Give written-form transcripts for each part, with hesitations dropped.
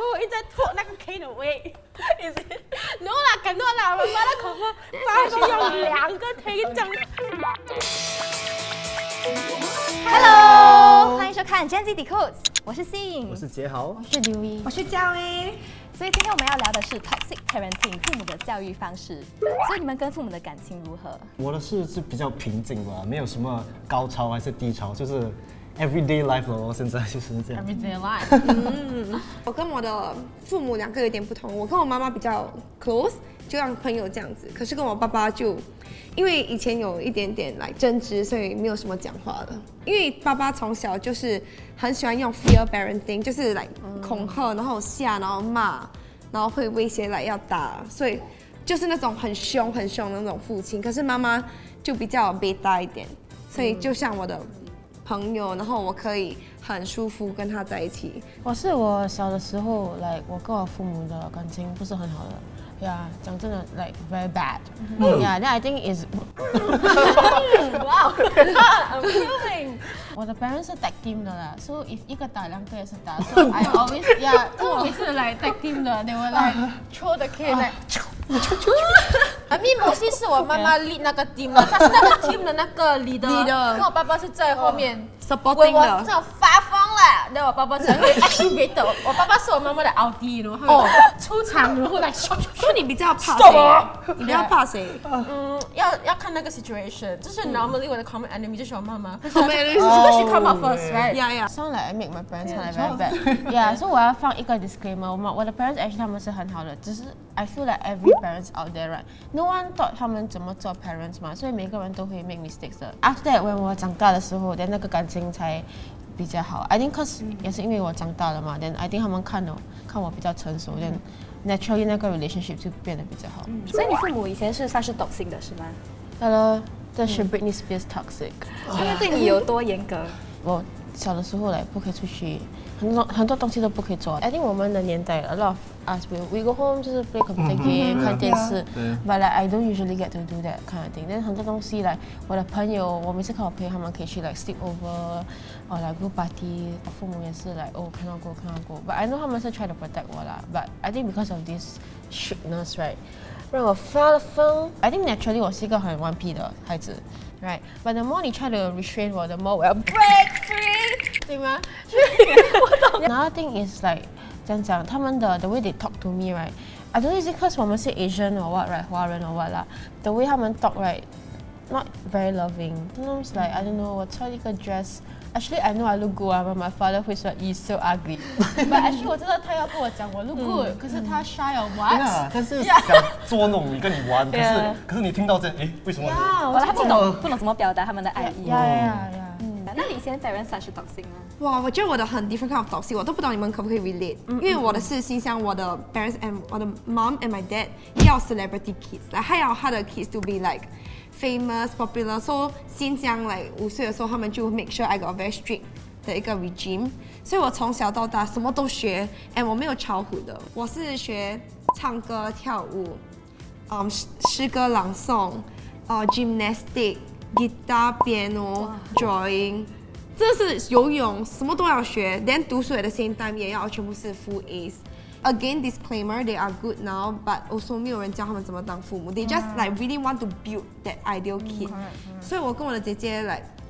所以我一直在拖那个 K 的 weight。No 啦，敢诺啦，我妈的口风发现用2个 K 这样。Hello， 欢迎收看 Gen Z Decode， 我是信，我是杰豪，我是刘一，我是嘉威。所以今天我们要聊的是 toxic parenting， 父母的教育方式。所以你们跟父母的感情如何？我的是比较平静吧，没有什么高潮还是低潮，就是 everyday life 咯。现在就是这样。Everyday life。我跟我的父母2个有点不同，我跟我妈妈比较 close， 就像朋友这样子。可是跟我爸爸就，因为以前有一点点来争执，所以没有什么讲话的。因为爸爸从小就是很喜欢用 fear parenting， 就是来恐吓，然后吓，然后骂，然后会威胁来要打，所以就是那种很凶的那种父亲。可是妈妈就比较beta一点，所以就像我的朋友，然后我可以很舒服跟他在一起。我小的时候我跟我父母的感情不是很好的。Yeah， 讲真的 very bad. Yeah, then I think is wow, I'm feeling. 我的 parents 是 tag team 的啦 ，so if 一个打2个也是打，so I always yeah， so 我每次tag team 的 ，they will throw the kid I mean mostly 是我妈妈 lead 那个 team 的，她是那个 team 的那个 leader， 跟我爸爸是在后面 supporting 的。我这样发疯了，那我爸爸才会 activate 我爸爸是我妈妈的 Audi， 然后出场然后所以你比较怕谁？你比较怕谁？要看那个 situation， 就是 normally 我的 common enemy 就是我妈妈。Common enemy she come out first, right? Yeah. Sound like I make my parents sound like very bad. Yeah, so 我要放一个 disclaimer， 我的 parents actually 他们是很好的，只是 I feel like every parents out there, right? No one taught 他们怎么做 parents 嘛，所以每个人都会 make mistakes 的。After that, when 我长大的时候，那个感情才比较好。I think cause 也是因为我长大了嘛，then I think 他们看我比较成熟，then naturally 那个 relationship 就变得比较好。所以你父母以前是算是 toxic 的是吗？这是 Britney Spears toxic。因为对你有多严格？我小的时候不可以出去，很多东西都不可以做。I think 我们的年代 a lot of us we go home 就是 play computer game 看电视 ，but I don't usually get to do that kind of thing. Then 很多东西我的朋友，我每次看我朋友他们可以去sleep over， or go party， 我父母也是cannot go。But I know 他们是 try to protect 我啦。But I think because of this strictness, right， 让我发了疯。I think naturally 我是一个很顽皮的孩子。Right, but the more 你 try to restrain 我，the more 我要 break free， 对吗？我懂。Another thing is 这样讲，他们的 the way they talk to me, right? I don't know is it because 我们是 Asian or what, right? 华人 or what 啦 ？The way 他们 talk, right? Not very loving. Sometimes I don't know， 我穿一个 dress。Actually, I know I look good, but my father 会说 you so ugly. But actually, 我知道他要跟我讲我 look good， 可是他 shy or what？ 他是想捉弄你，跟你玩，可是你听到这，为什么？他不懂怎么表达他们的爱意。那你以前 parents 算是 toxic 吗？哇，我觉得我的很 different kind of toxic， 我都不知道你们可不可以 relate。因为我的是心想我的 parents and 我的 mom and my dad 要 celebrity kids， 他要他的 kids to be famous, popular. So 新疆5岁的时候，他们就 make sure I got a very strict 的一个 regime。所以我从小到大什么都学，and 我没有超虎的。我是学唱歌、跳舞，诗歌朗诵，gymnastic、guitar、piano、drawing， 这是游泳，什么都要学。then 读书 at the same time 也要全部是 full A's。Again, disclaimer, they are good now, but also 没有人教他们怎么当父母。They just really want to build that ideal kid. 所以我跟我的姐姐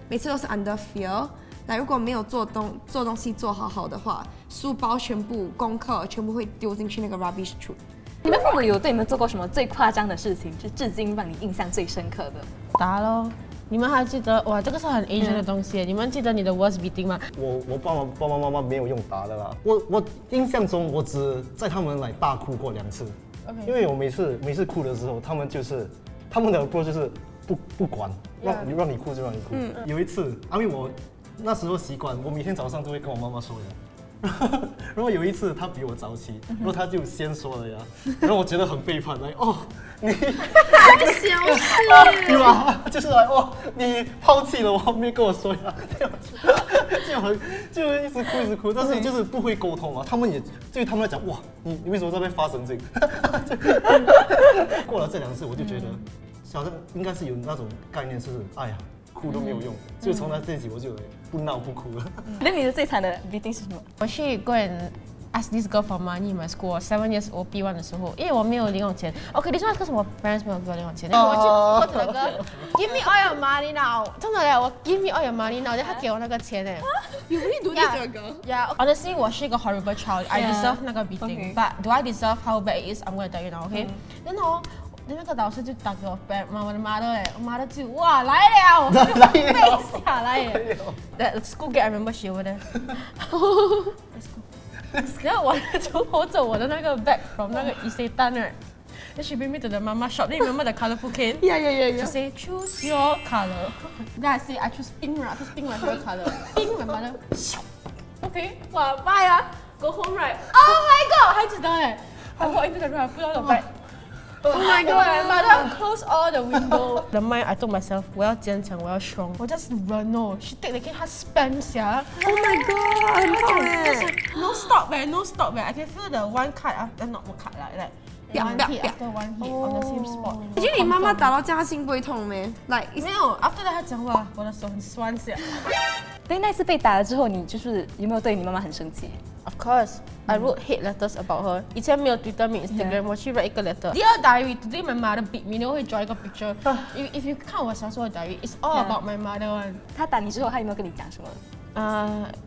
每次都是 under fear。如果没有做东西做好的话，书包全部功课全部会丢进去那个 rubbish chute。你们父母有对你们做过什么最夸张的事情，就至今让你印象最深刻的？打咯。你们还记得哇？这个是很 Asian 的东西。你们记得你的 worst beating 吗？我爸爸妈妈没有用打的啦。我印象中我只在他们大哭过2次。因为我每次哭的时候，他们的 approach 就是不管，让你哭就让你哭。有一次，因为我那时候习惯，我每天早上都会跟我妈妈说的。然后有一次他比我早起，然后他就先说了呀，然后我觉得很背叛，你太小事，对吧？就是你抛弃了我，没跟我说呀，就一直哭，但是就是不会沟通啊。他们也对他们来讲，哇，你为什么在那边发神经？过了这2次，我就觉得好像应该是有那种概念，是哎呀。哭都没有用，就从那这集我就不闹不哭了。那你的最惨的 beating 是什么？我去 go and ask this girl for money in my school. 7 years old P1 的时候，因为我没有零用钱。OK，this one 是什么 parents 没有给我零用钱，然后我就过那个 give me all your money now， 真的嘞，我 give me all your money now， 然后他给我那个钱哎。You really do this to a girl? Yeah, honestly, 我是一个 horrible child. I deserve 那个 beating. But do I deserve how bad it is? I'm gonna tell you now, okay? Then 那个老师就打给我我的 mother 哎，我 mother 就哇来了，背下来耶。The school gate, I remember she over there. Let's go. 然后我就hold着我的那个 bag from 那个Isetan 哎。Then she bring me to the mama shop. Then you remember the colourful cane? Yeah. She say choose your colour. Then I say I choose pink. I choose pink my favorite colour. Pink my mother. Okay, wow, bye 啊 Go home right. Oh my god, 还记得哎。I walk into the room, I put on the bag. Oh my god, my mother close all the window. The mind I told myself 我要坚强，我要 strong. 我 just run oh. She take the cane, 她 spam 下。Oh my god， 很痛哎。No stop no stop I can feel the one cut after not one cut like one hit after one hit on the same spot. 你觉得你妈妈打到这样，她心不会痛吗？Like 没有 after that 她讲哇，我的手很酸下。所以那次被打了之后，你就是有没有对你妈妈很生气？ Of course, I wrote hate letters about her. 以前没有 Twitter 没有 Instagram， 我去 write 一个 letter. Dear diary, today my mother beat me. 我会 draw 一个 picture. If you 看我小时候的 diary, it's all about my mother one. 她打你之后，她有没有跟你讲什么？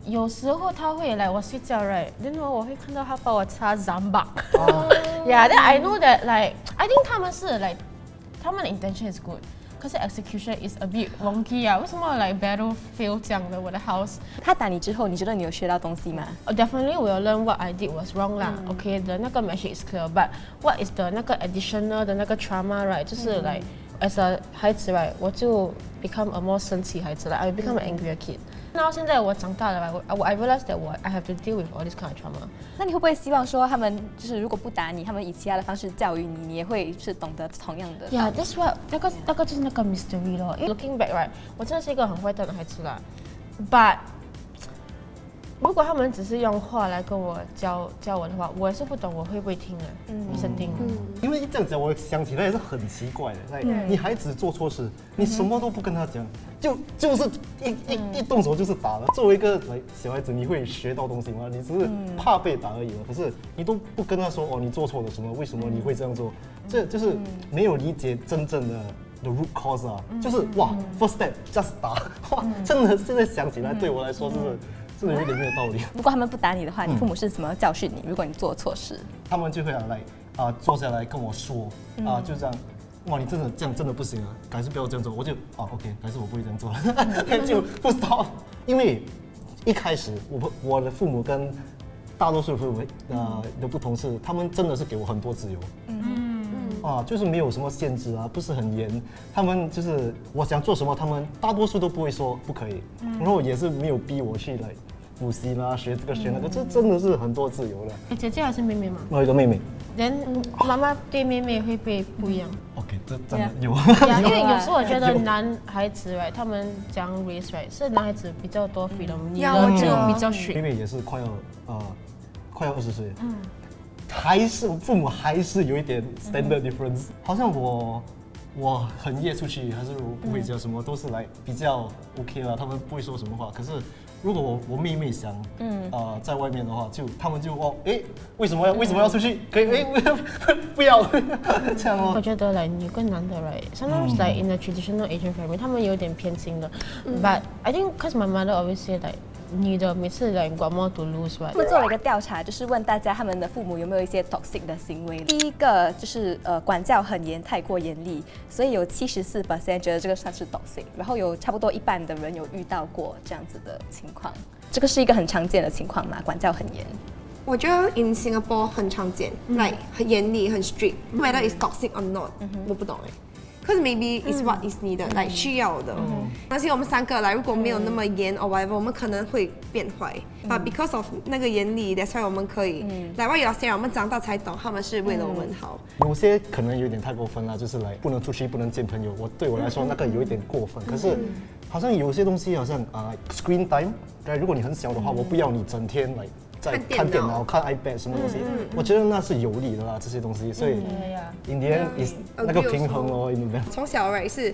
有时候他会来我睡觉 right， then 我会看到他帮我擦 zambak。Yeah, then I know that like I think 他们是 like 他们的 intention is good， 可是 execution is a bit wonky 啊。为什么 like battlefield 这样的我的 house？ 她打你之后，你觉得你有学到东西吗？Definitely 我有 learn what I did was wrong 啦。Okay， 的那个 message is clear，but what is the 那个 additional 的那个 trauma right？ 就是 like as a 孩子 right， 我就 become a more 生气孩子 like I become an angrier kid。然后现在我长大了 I realized that I have to deal with all this kind of trauma。那你会不会希望说他们就是如果不打你，他们以其他的方式教育你，你也会是懂得同样的 ？Yeah, that's what 那个就是那个 mystery 咯。Looking back right， 我真的是一个很坏蛋的孩子啦。But 如果他们只是用话来跟我教我的话，我也是不懂我会不会听的。是听。因为这样讲，我想起来也是很奇怪的。你孩子做错事，你什么都不跟他讲，就是一动手就是打了。作为一个小孩子，你会学到东西吗？你只是怕被打而已了。可是你都不跟他说哦，你做错了什么？为什么你会这样做？这就是没有理解真正的 the root cause 啊，就是哇 ，first step just 打，哇，真的现在想起来对我来说真的有点没有道理。如果他们不打你的话，你父母是怎么教训你？如果你做错事，他们就会来坐下来跟我说就这样。哇，你真的这样真的不行啊！改是不要这样做，我就OK， 改是我不会这样做了，就不 stop。因为一开始我的父母跟大多数的父母的不同是，他们真的是给我很多自由，就是没有什么限制啊，不是很严。他们就是我想做什么，他们大多数都不会说不可以，然后也是没有逼我去补习啦，学这个学那个，这真的是很多自由的。姐姐还是妹妹吗？我有一个妹妹。人妈妈对妹妹会不一样。OK， 这真的有。因为有时候我觉得男孩子 right， 他们讲 race right， 是男孩子比较多 freedom， 女的就比较strict。妹妹也是快要20岁，还是父母还是有一点 standard difference。好像我很夜出去，还是我不回家，什么都是比较 OK 了，他们不会说什么话。可是如果我妹妹想在外面的话，他们就为什么要出去？可以不要这样哦。我觉得女跟男的 right，sometimes in the traditional Asian family， 他们有点偏心的。But I think cause my mother always say like， 女的每次got more to lose right。他们做了一个调查，就是问大家他们的父母有没有一些 toxic 的行为。第一个就是管教很严，太过严厉，所以有74% 觉得这个算是 toxic， 然后有差不多一半的人有遇到过这样子的情况。这个是一个很常见的情况嘛？管教很严。我觉得 in Singapore 很常见很严厉，很 strict，whether it's toxic or not， 我不懂Cause maybe is what is needed， 需要的。而且我们3个如果没有那么严 or whatever， 我们可能会变坏。But because of 那个严厉 ，that's why 我们可以what you are saying， 我们长大才懂他们是为了我们好。有些可能有点太过分了，就是不能出去，不能见朋友。对我来说那个有一点过分。可是好像有些东西好像screen time， 如果你很小的话，我不要你整天在看电脑、看 iPad 什么东西，我觉得那是有利的啦，这些东西。所以 in the end is 那个平衡哦。从小是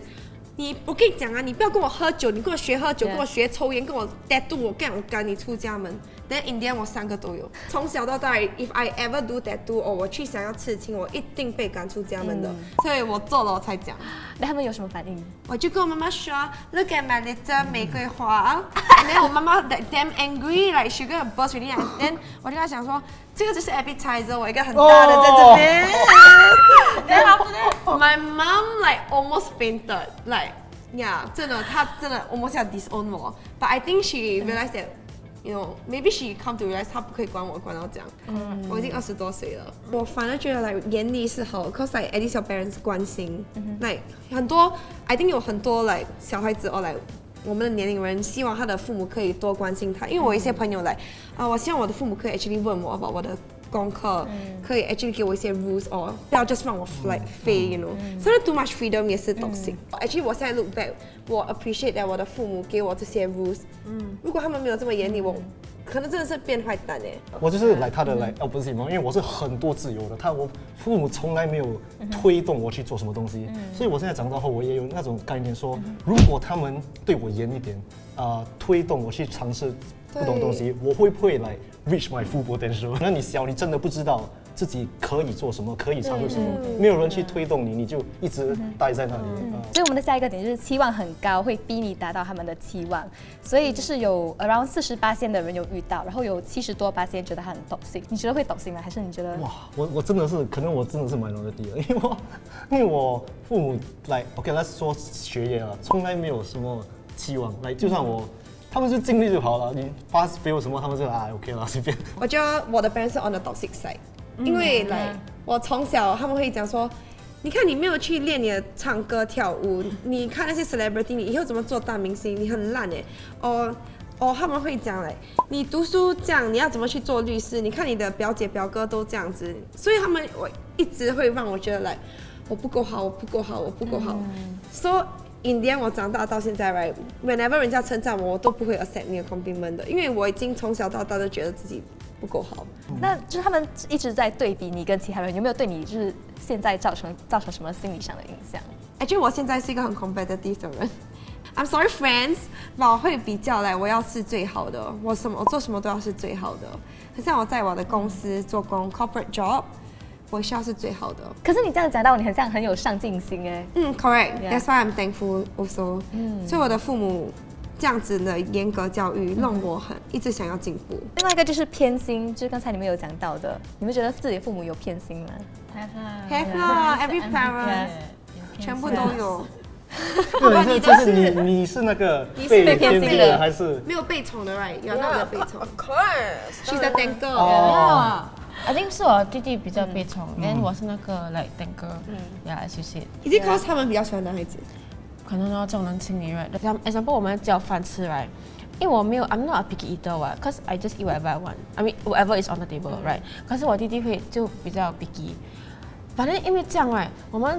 我跟你讲啊，你不要跟我喝酒，你跟我学喝酒，跟我学抽烟，跟我 tattoo， 我赶你出家门。但 in the end 我3个都有，从小到大 ，if I ever do tattoo， 我去想要刺青，我一定被赶出家门的。所以我做了我才讲。那他们有什么反应？我就跟我妈妈说 ，Look at my little 玫瑰花。然后我妈妈 damn angry，like she gonna burst really angry。我就在想说，这个就是 appetizer， 我一个很大的在这边。Then after that, my mom like almost fainted, like yeah， 真的，她真的 almost 要 disown 我。But I think she realized that。You know, maybe she come to realize 她不可以管我管到这样。我已经20多岁了，我反而觉得like 严厉是好 ，cause like at least your parents 关心。like 很多 ，I think 有很多 like 小孩子or like 我们的年龄人希望他的父母可以多关心他，因为我有一些朋友来我希望我的父母可以 actually 问我 about 我的功课，可以 actually 给我一些 rules or 不要 just 让我 like 飞 ，you know。Sometimes too much freedom 也是 toxic。Actually 我现在 look back， 我 appreciate that 我的父母给我这些 rules。如果他们没有这么严厉，我可能真的是变坏蛋哎。我就是来他的来opposite嘛，因为我是很多自由的，我父母从来没有推动我去做什么东西，所以我现在长大后我也有那种概念说，如果他们对我严一点，推动我去尝试不同东西，我会不会来 reach my full potential？ 那你小，你真的不知道自己可以做什么，可以尝试什么，没有人去推动你，你就一直待在那里。所以我们的下一个点就是期望很高，会逼你达到他们的期望。所以就是有 around 48% 的人有遇到，然后有70多%觉得他很toxic。你觉得会toxic吗？还是你觉得？哇，我真的是，可能我真的是minority了，因为我父母来 OK，let's 说学业啊，从来没有什么期望，来就算我。他们就尽力就好了，你发 fail 什么，他们就OK 了，随便。我觉得我的 parents 是 on the toxic side，因为来我从小他们会讲说，你看你没有去练你的唱歌跳舞，你看那些 celebrity， 你以后怎么做大明星？你很烂哎。他们会讲来，你读书这样，你要怎么去做律师？你看你的表姐表哥都这样子，所以我一直会让我觉得来，我不够好，我不够好，我不够好。So in the end 我长大到现在 right， whenever 人家称赞我，我都不会 accept 你的 compliment 的，因为我已经从小到大都觉得自己不够好。那就是他们一直在对比你跟其他人，有没有对你就是现在造成什么心理上的影响？Actually 我现在是一个很 competitive 的人。I'm sorry friends， 我会比较来，我要是最好的，我做什么都要是最好的。很像我在我的公司做工 corporate job。我需要是最好的。可是你这样讲到，你很有上进心哎。correct。That's why I'm thankful also。所以我的父母这样子的严格教育，让我一直想要进步。另外一个就是偏心，就是刚才你们有讲到的，你们觉得自己的父母有偏心吗 ？Have啦，every parent， 全部都有。对，就是你是那个被偏心的，还是没有被宠的 right？You're not the 被宠。Of course。 She's a thanker。I think 是我弟弟比较被宠，然后我是那个 like thanker。Yeah，as you said。Is it cause 他们比较喜欢男孩子？可能这种人情理 right。example 我们叫饭吃 right， 因为我没有 I'm not a picky eater right， cause I just eat whatever I want。I mean whatever is on the table right。可是我弟弟就比较 picky。反正因为这样 right， 我们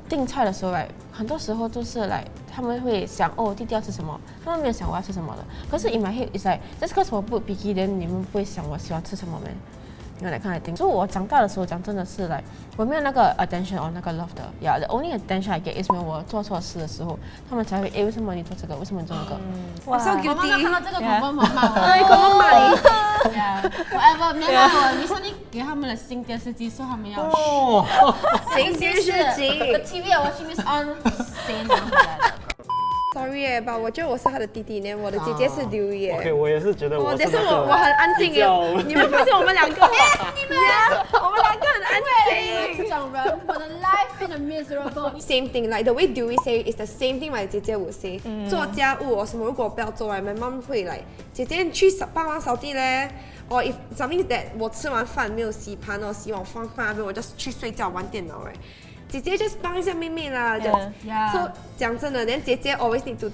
订菜的时候 right， 很多时候都是来他们会想弟弟要吃什么，他们没有想我要吃什么的。可是 in my head is like just cause 我不 picky， then 你们不会想我喜欢吃什么吗？因为来看来听，所以我长大的时候讲真的是来，我没有那个 attention or 那个 love 的。Yeah， the only attention I get is when 我做错事的时候，他们才会为什么你做这个，为什么你做那个？哇 ，so guilty。我妈看到这个口风骂我，对，口风骂你。whatever， 没有我，你说你给他们的新电视机，说他们要新电视机 ，the TV I watching is on， 谁拿回来的？ Sorry 吧，我觉得我是他的弟弟呢，我的姐姐是刘烨。OK， 我也是觉得我是那个。我很安静耶，你们发现我们两个？我们两个很安静。这种人，我的 life been a miserable。 Same thing, like the way Dewey say is the same thing my 姐姐would say。做家务什么，如果不要做，my mom 会来，姐姐去帮忙扫地嘞。or if something that 我吃完饭没有洗盘哦，洗碗放那边，我 just 去睡觉玩电脑 right。姐姐 just 帮一下妹妹啦，这样。So 讲真的，连姐姐 always need to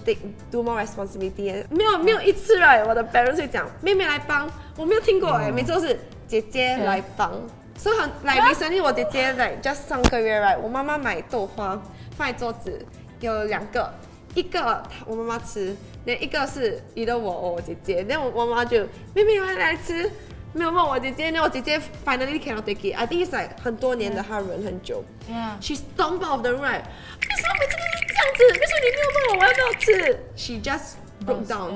do more responsibility。没有一次right，我的 parents 会讲妹妹来帮，我没有听过每次都是姐姐来帮。所以很like recently 我姐姐like just 上个月 right， 我妈妈买豆花放在桌子，有2个，一个我妈妈吃，一个是either我姐姐，然后我妈妈就妹妹来吃。没有问我姐姐，那我姐姐 finally cannot take it。I think it's like 很多年的她忍很久。She stomped out of the room。为什么每次都是这样子，为什么你没有问我要不要吃？She just broke down,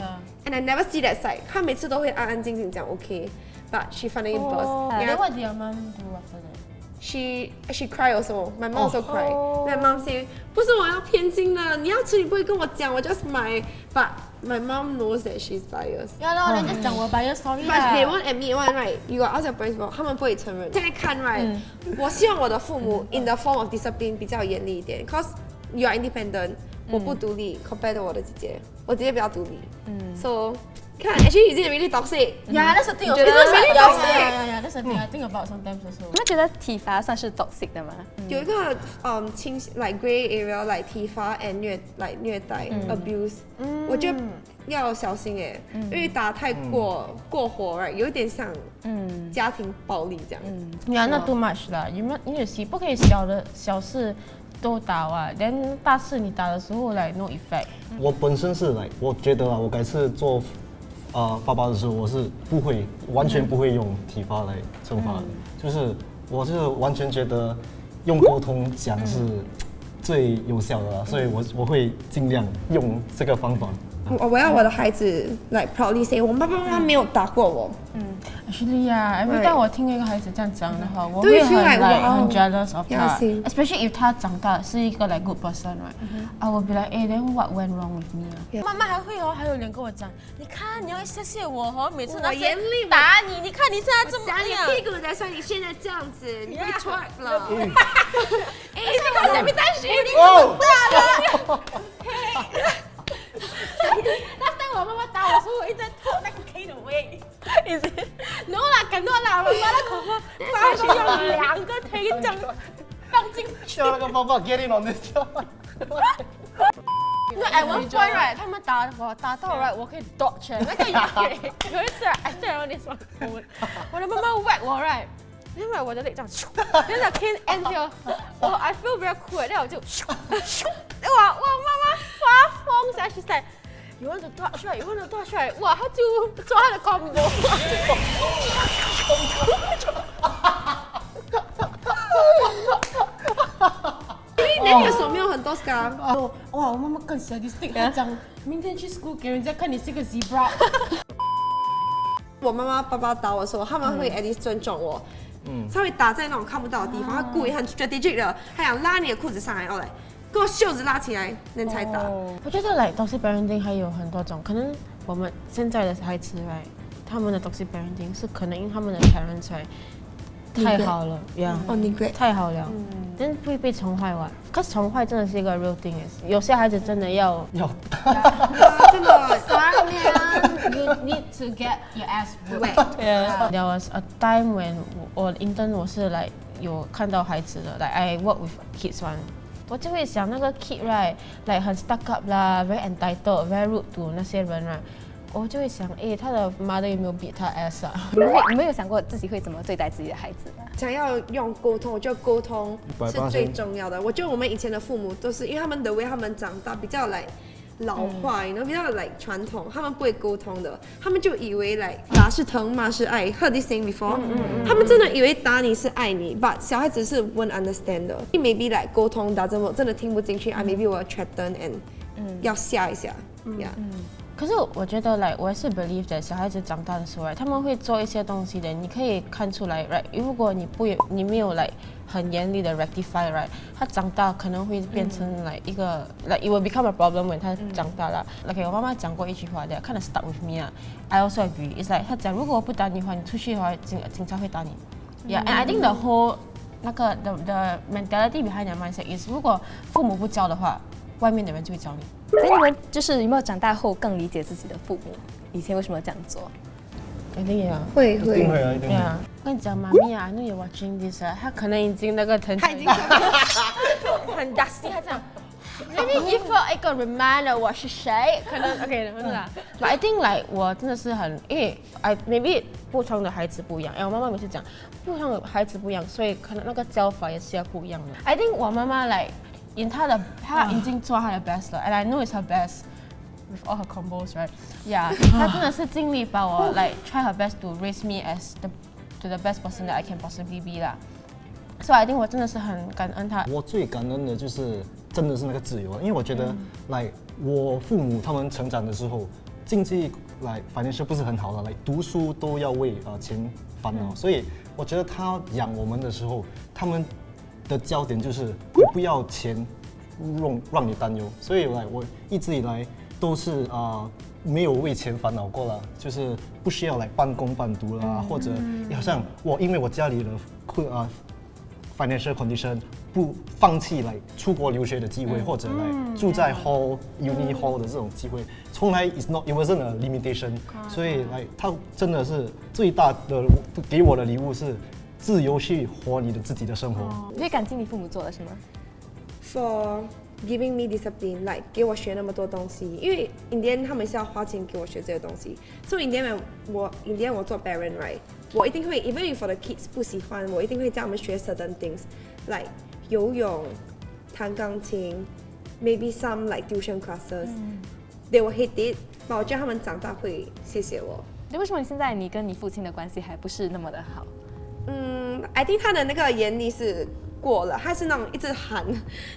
and I never see that side. 她每次都会安安静静讲 OK, but she finally burst. Then what did your mom do after that? She cry also. My mom also cry. My mom say 不是我要偏心的，你要吃你不会跟我讲，我 just 买。But my mom knows that she's biased. Yeah, no, then just 讲我 bias story But they won't admit one, right? You got ask your parents before, 他们不会承认。现在看 right, 我希望我的父母 in the form of discipline 比较严厉一点 ，cause you are independent. 我不独立 compared to 我的姐姐，我姐姐比较独立。So 看 actually is it really toxic? Yeah, that's the thing. Is it really toxic? Yeah, that's the thing I think about sometimes also. 你们觉得体罚算是 toxic 的吗？有一个清 like grey area like 体罚 and 虐待 abuse，我觉得要小心耶，因为打太过火 right， 有点像家庭暴力这样。Yeah, not too much 啦。你有时不可以小事都打啊，连大事你打的时候来 no effect。我本身是来，我觉得啊，我改次做爸爸的时候，我是完全不会用体罚来惩罚的，我是完全觉得用沟通讲是最有效的啦，所以我会尽量用这个方法。我要我的孩子 like proudly say， 我爸爸妈妈没有打过我。Actually, yeah. Every time 我听一个孩子这样讲的话，我会很 jealous of 他 ，especially if 他长大是一个 like good person, right? I will be like, hey, then what went wrong with me? 妈妈还有脸跟我讲，你看你要谢谢我哦，每次那些打你，你看你现在这么样，屁股才算你现在这样子，你会 twerk 了。哎，你看谁没担心？你这么大了。Last time 我妈妈打我的时候，我一直在拖那个 K 的 weight。No 啦，cannot啦，我妈的口风发去用2个推这样放进去。用那个方法 get in on this。因为 at one point right， 他们打我打到 right， 我可以 dodge 那个有一次 I stand on this one， 我的妈妈 whack 我 right。因为我的力这样，真的 can end here， I feel very cool， 然后我就，哇，妈妈发疯噻 ，she's like you want to dodge right， you want to dodge right， 哇，他就抓他的 combo， 因为那个手没有很多 scar。哇，我妈妈更 sadistic， 她讲明天去 school 给人家看你是个 zebra。我妈妈爸爸打我的时候，他们会 at least 尊重我。他会打在那种看不到的地方，他故意很 strategic 的，他想拉你的裤子上来，然后来给我袖子拉起来，那才打。我觉得toxic parenting 还有很多种，可能我们现在的孩子他们的 toxic parenting 是可能因为他们的 parents 太好了，neglect 太好了，但会被宠坏完。可是宠坏真的是一个 real thing， 有些孩子真的要真的，you need to get your ass wet。There was a time when 我 intern 我是有看到孩子的，like I work with kids one， 我就会想那个 kid right，like 很 stuck up 啦 ，very entitled，very rude to 那些人right。我就会想，他的 mother 有没有beat 他 ass 啊？你们有想过自己会怎么对待自己的孩子吗？想要用沟通，我觉得沟通是最重要的。我觉得我们以前的父母都是因为他们的way，他们长大比较老化，比较传统，他们不会沟通的，他们就以为打是疼，骂是爱。Heard this thing before？他们真的以为打你是爱你 ，but 小孩子是 won't understand 的。maybe 沟通打我真的听不进去，maybe 我要 threaten and 要吓一下，yeah。可是我觉得我也是 believe 的，小孩子长大的时候他们会做一些东西的，你可以看出来如果你没有很严厉的 rectify他长大可能会变成一个it will become a problem when 他长大了。我妈妈讲过一句话的，kind of stuck with me I also agree. It's 她讲如果我不打你的话，你出去的话警察会打你。Yeah, and I think the whole the mentality behind your mindset is 如果父母不教的话，外面的人就会教你。所以你们就是有没有长大后更理解自己的父母？以前为什么这样做？一定有，会。一定会啊，一定会。我跟你讲，妈咪啊，I know you're watching this 他可能已经他已经很 dusty， 他这样。Maybe give her 一个 reminder 我是谁，可能 OK 的啦。But I think 我真的是很，因为maybe 不同的孩子不一样。我妈妈每次讲，不同的孩子不一样，所以可能那个教法也是要不一样的。I think 我妈妈她已经做她的 best 了 ，and I know it's her best with all her combos, right? Yeah， 她真的是尽力把我try her best to raise me as the best person that I can possibly be 啦。所以 I think 我真的是很感恩她。我最感恩的就是真的是那个自由啊，因为我觉得来我父母他们成长的时候，经济来financial不是很好的，来读书都要为钱烦恼，所以我觉得他养我们的时候，他们的焦点就是不要钱让你担忧，所以来我一直以来都是没有为钱烦恼过了，就是不需要来半工半读啦，或者好像因为我家里的financial condition 不放弃来出国留学的机会，或者来住在 uni hall 的这种机会，从来 it wasn't a limitation， 所以来他真的是最大的给我的礼物是自由去活你的自己的生活。你会感激你父母做的是吗？ For giving me discipline， like 给我学那么多东西，因为 in the end 他们是要花钱给我学这些东西，所以 in the end 我做 parent right， 我一定会 even if 我的 kids 不喜欢，我一定会叫他们学 certain things，like 游泳、弹钢琴 ，maybe some like tuition classes，they will hate it， but 我觉得他们长大会谢谢我。为什么现在你跟你父亲的关系还不是那么的好？I think 他的那个严厉是过了，他是那种一直喊，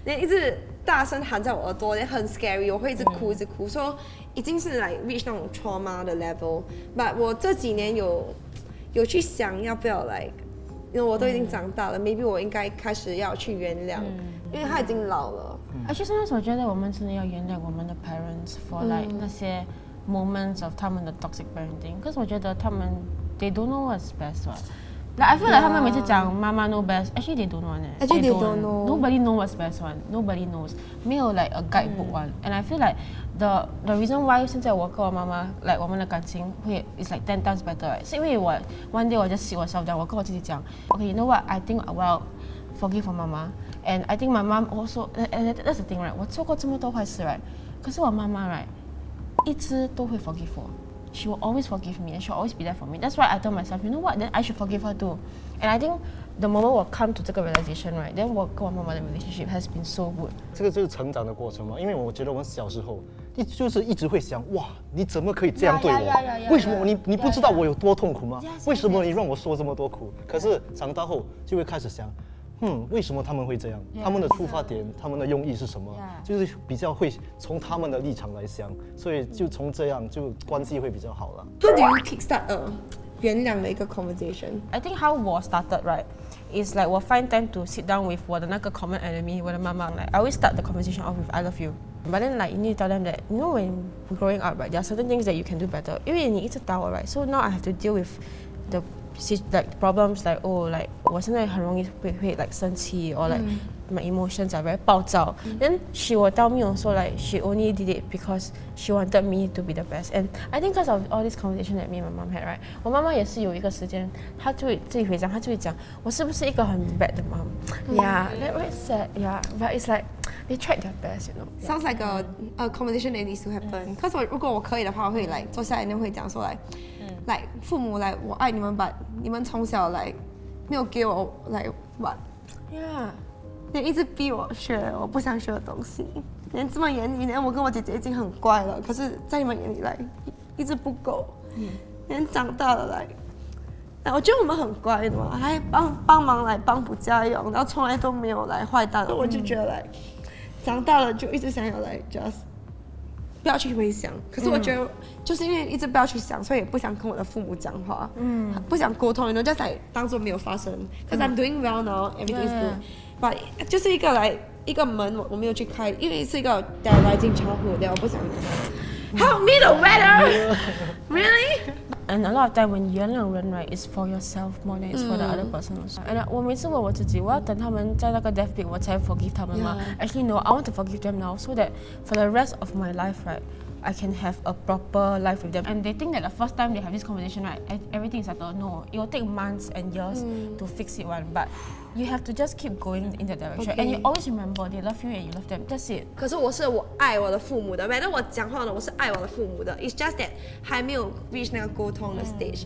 一直大声喊在我耳朵，很 scary， 我会一直哭，一直哭，说已经是来 reach 那种 trauma 的 level。But 我这几年有去想要不要来，因为我都已经长大了 ，maybe 我应该开始要去原谅，因为他已经老了。而且那时候我觉得我们真的要原谅我们的 parents for like 那些 moments of 他们的 toxic parenting， 可是我觉得他们 they don't know what's best one。Like I feel like 他们每次讲妈妈 know best, actually they don't know one. Actually they don't know. Nobody know what's best one. Nobody knows. 没有 like a guidebook one. And I feel like the reason why 现在我跟我妈妈 like 我们的感情会 is like 10 times better, right? 是因为我 one day 我 just sit myself down， 我跟我自己讲 ，Okay, you know what? I think I will forgive 我妈妈 ，and I think my mom also. And that's the thing, right? 我做过这么多坏事 right? 可是我妈妈 right 一直都会 forgive 我。She will always forgive me and she'll always be there for me. That's why I told myself, you know what, then I should forgive her too. And I think the moment 我 come to 这个 realization, right, then 我跟我妈妈的 relationship has been so good. 这个就是成长的过程嘛，因为我觉得我们小时候就是一直会想，哇，你怎么可以这样对我？为什么你不知道我有多痛苦吗？为什么你让我受这么多苦？可是长大后就会开始想，为什么他们会这样？他们的出发点，他们的用意是什么？就是比较会从他们的立场来想，所以就从这样就关系会比较好了。How do you kickstart 原谅的一个 conversation? I think how war started, right, is like 我 find time to sit down with 我的那个 common enemy, 我的妈妈 like I always start the conversation off with I love you. But then like you need to tell them that you know when we're growing up, right, there are certain things that you can do better. 因为你一直打我 right, so now I have to deal with the like problems like like 我现在很容易会 like 生气 or like my emotions are very 暴躁 then she will tell me also like she only did it because she wanted me to be the best and I think because of all this conversation that me and my mom had right 我妈妈也是有一个时间她就会自己回讲她就会讲我是不是一个很 bad 的 mom yeah that was sad yeah but it's like they tried their best you know Sounds like a conversation that needs to happen cause 如果我可以的话我会来坐下来然后会讲说来父母来我爱你们吧你们从小来没有给我来 what yeah你一直逼我学我不想学的东西，连这么严厉，连我跟我姐姐已经很乖了，可是在你们眼里来一直不够，连长大了来，我觉得我们很乖的嘛，还帮忙来帮补家用，然后从来都没有来坏蛋，我就觉得来长大了就一直想要来 just 不要去回想，可是我觉得就是因为一直不要去想，所以也不想跟我的父母讲话，不想沟通，然后 just 来当作没有发生。Cause I'm doing well now, everything is good. But 就是一个门我没有去开，因为是一个 rising childhood， 我不想。Help me the weather, really? And a lot of time when 原谅人 right, it's for yourself more than it's for the other person also. And 我每次问我自己，我要等他们在那个 deathbed 我才 forgive 他们吗 ？Actually no, I want to forgive them now so that for the rest of my life, right, I can have a proper life with them. And they think that the first time they have this conversation, right, everything is settled. No, it will take months and years to fix it one. But you have to just keep going in that direction. And you always remember they love you and you love them. That's it. 可是我爱我的父母的，反正我讲话呢，我是爱我的父母的。It's just that 还没有 reach 那个沟通的 stage.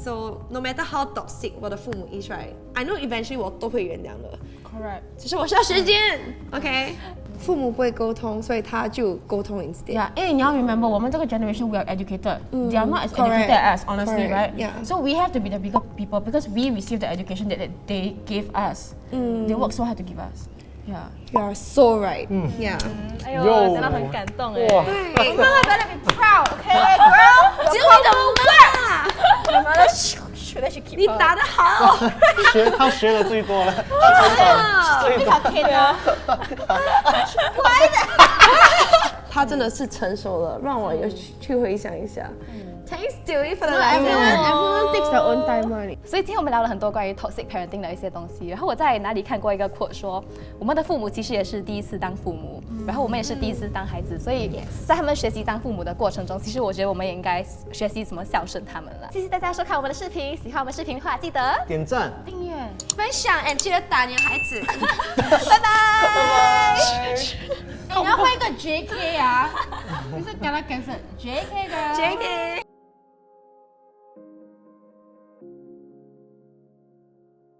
So no matter how toxic 我的父母 is, right, I know eventually 我都会原谅的。Correct. 只是我需要时间 ，OK？ 父母不会沟通，所以他就沟通 instead. Yeah, 因为你要 remember 我们这个 generation we are educated. They are not as educated as us, honestly, right? Yeah. So we have to be the bigger people because we receive the education that they gave us. They work so hard to give us. Yeah. You are so right. Yeah. 哎呦，讲到很感动哎。哇，对，妈妈 better be proud, okay, girl? 只有你的妈，妈妈的，should I should keep 你打得好。他学的最多了，他成长最多。可以的。他真的是成熟了，让我有去回想一下。Thanks, Julie, for the Everyone takes their own time on it. 所以今天我们聊了很多关于 toxic parenting 的一些东西，然后我在哪里看过一个 quote 说，我们的父母其实也是第一次当父母，然后我们也是第一次当孩子，所以在他们学习当父母的过程中，其实我觉得我们也应该学习怎么孝顺他们了。谢谢大家收看我们的视频，喜欢我们视频的话，记得点赞，订阅。分享 and 记得打你的孩子。拜拜。你要换一个 JK 啊，你是跟他讲是 JK 的。 JK。